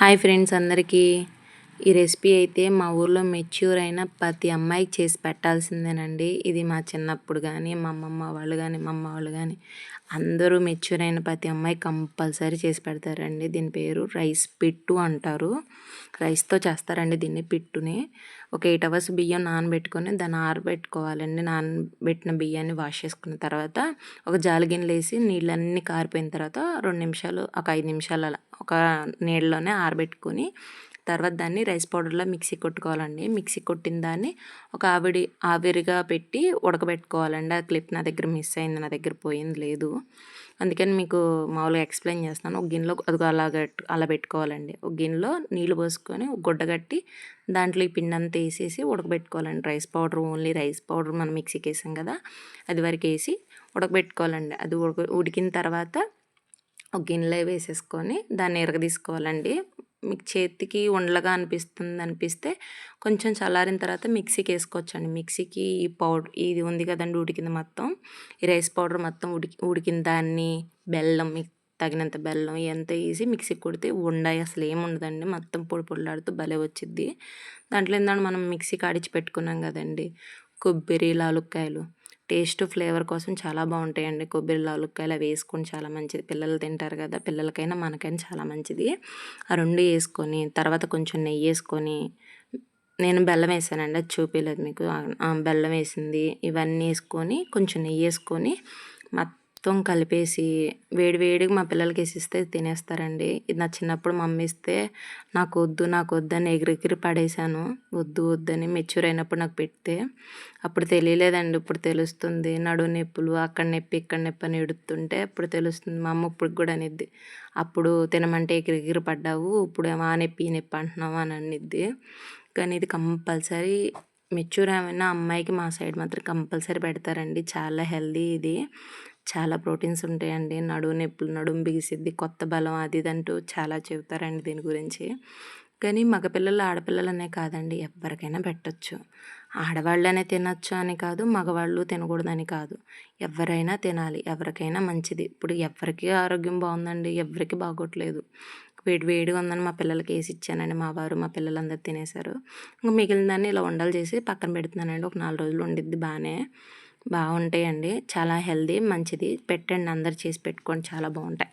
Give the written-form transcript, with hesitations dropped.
Hi friends అందరికీ. ఈ recipe అయితే మా ఊర్లో మెచ్యూర్ అయిన ప్రతి అమ్మాయికి చేసి పెట్టాల్సిందేనండి. ఇది మా చిన్నప్పుడు కానీ మా అమ్మమ్మ వాళ్ళు కానీ మా అమ్మ వాళ్ళు కానీ అందరూ మెచ్యూర్ అయిన ప్రతి అమ్మాయి కంపల్సరీ చేసి పెడతారండి. దీని పేరు రైస్ పిట్టు అంటారు. రైస్తో చేస్తారండి దీన్ని పిట్టుని. ఒక 8 అవర్స్ బియ్యం నానబెట్టుకొని దాన్ని ఆరబెట్టుకోవాలండి. నానబెట్టిన బియ్యాన్ని వాష్ చేసుకున్న తర్వాత ఒక జాలి గిన్నెలో వేసి నీళ్ళన్నీ కారిపోయిన తర్వాత 2 నిమిషాలు ఒక 5 నిమిషాలు అలా ఒక నీళ్ళలోనే ఆరబెట్టుకొని తర్వాత దాన్ని రైస్ పౌడర్లో మిక్సీ కొట్టుకోవాలండి. మిక్సీ కొట్టిన దాన్ని ఒక ఆవిరిగా పెట్టి ఉడకబెట్టుకోవాలండి. ఆ క్లిప్ నా దగ్గర మిస్ అయింది, నా దగ్గర పోయింది లేదు, అందుకని మీకు మామూలుగా ఎక్స్ప్లెయిన్ చేస్తాను. ఒక గిన్నెలో అదిగో అలా పెట్టుకోవాలండి. ఒక గిన్నెలో నీళ్ళు పోసుకొని ఒక గుడ్డ కట్టి దాంట్లో ఈ పిండి అంతా వేసేసి ఉడకబెట్టుకోవాలండి. Rice powder, only rice powder మనం మిక్సీకి వేసాం కదా, అది వరకు వేసి ఉడకబెట్టుకోవాలండి. అది ఉడికిన తర్వాత ఒక గిన్నెలో వేసేసుకొని దాన్ని ఎరగదీసుకోవాలండి. మీకు చేతికి ఉండలుగా అనిపిస్తే కొంచెం చల్లారిన తర్వాత మిక్సీకి వేసుకోవచ్చండి. మిక్సీకి ఈ పౌడర్ ఇది ఉంది కదండి, ఉడికింది మొత్తం, ఈ రైస్ పౌడర్ మొత్తం ఉడికిన దాన్ని బెల్లం, మీకు తగినంత బెల్లం ఇదంతా వేసి మిక్సీకి కొడితే అసలు ఏముండదండి, మొత్తం పొడి పొడిలాడుతూ భలే వచ్చిద్ది. దాంట్లో ఏంటంటే మనం మిక్సీకి ఆడిచి పెట్టుకున్నాం కదండి కొబ్బరి, లాలుక్కాయలు, టేస్ట్ ఫ్లేవర్ కోసం చాలా బాగుంటాయండి. కొబ్బరి, లాలుక్కాయలు అవి వేసుకొని చాలా మంచిది. పిల్లలు తింటారు కదా, పిల్లలకైనా మనకైనా చాలా మంచిది. ఆ 2 వేసుకొని తర్వాత కొంచెం నెయ్యి వేసుకొని, నేను బెల్లం వేసానండి, అది చూపించలేదు మీకు. బెల్లం వేసింది ఇవన్నీ వేసుకొని కొంచెం నెయ్యి వేసుకొని మొత్తం కలిపేసి వేడివేడిగా మా పిల్లలకి వేసిస్తే తినేస్తారండి. ఇది నా చిన్నప్పుడు మమ్మీ ఇస్తే నాకు వద్దు అని ఎగిరెగిరి పడేశాను. వద్దు వద్దని మెచ్యూర్ అయినప్పుడు నాకు పెడితే అప్పుడు తెలియలేదండి, ఇప్పుడు తెలుస్తుంది. నడుము నొప్పులు, అక్కడ నొప్పి ఇక్కడ నొప్పి అని ఎడుతుంటే అప్పుడు తెలుస్తుంది. మా అమ్మ ఇప్పుడు కూడా అనిద్ది, అప్పుడు తినమంటే ఎగిరెగిరి పడ్డావు, ఇప్పుడు ఏమో ఆ నొప్పి ఈ నొప్పి అంటున్నావు అని అనిద్ది. కానీ ఇది కంపల్సరీ మెచ్యూర్ అయిన అమ్మాయికి మా సైడ్ మాత్రం కంపల్సరీ పెడతారండి. చాలా హెల్దీ ఇది, చాలా ప్రోటీన్స్ ఉంటాయండి. నడుము నొప్పులు, నడుము బిగిసిద్ది, కొత్త బలం అది ఇది అంటూ చాలా చెబుతారండి దీని గురించి. కానీ మగపిల్లలు ఆడపిల్లలనే కాదండి, ఎవరికైనా పెట్టచ్చు. ఆడవాళ్ళనే తినచ్చు అని కాదు, మగవాళ్ళు తినకూడదని కాదు, ఎవరైనా తినాలి, ఎవరికైనా మంచిది. ఇప్పుడు ఎవరికి ఆరోగ్యం బాగుందండి, ఎవరికి బాగోట్లేదు. వేడిగా ఉందని మా పిల్లలకి వేసి ఇచ్చానండి. మా వారు మా పిల్లలందరూ తినేశారు. ఇంకా మిగిలిన దాన్ని ఇలా ఉండలు చేసి పక్కన పెడుతున్నానండి. ఒక 4 రోజులు ఉండిద్ది, బాగుంటాయండి. చాలా హెల్దీ, మంచిది. పెట్టండి, అందరు చేసి పెట్టుకోండి, చాలా బాగుంటాయి.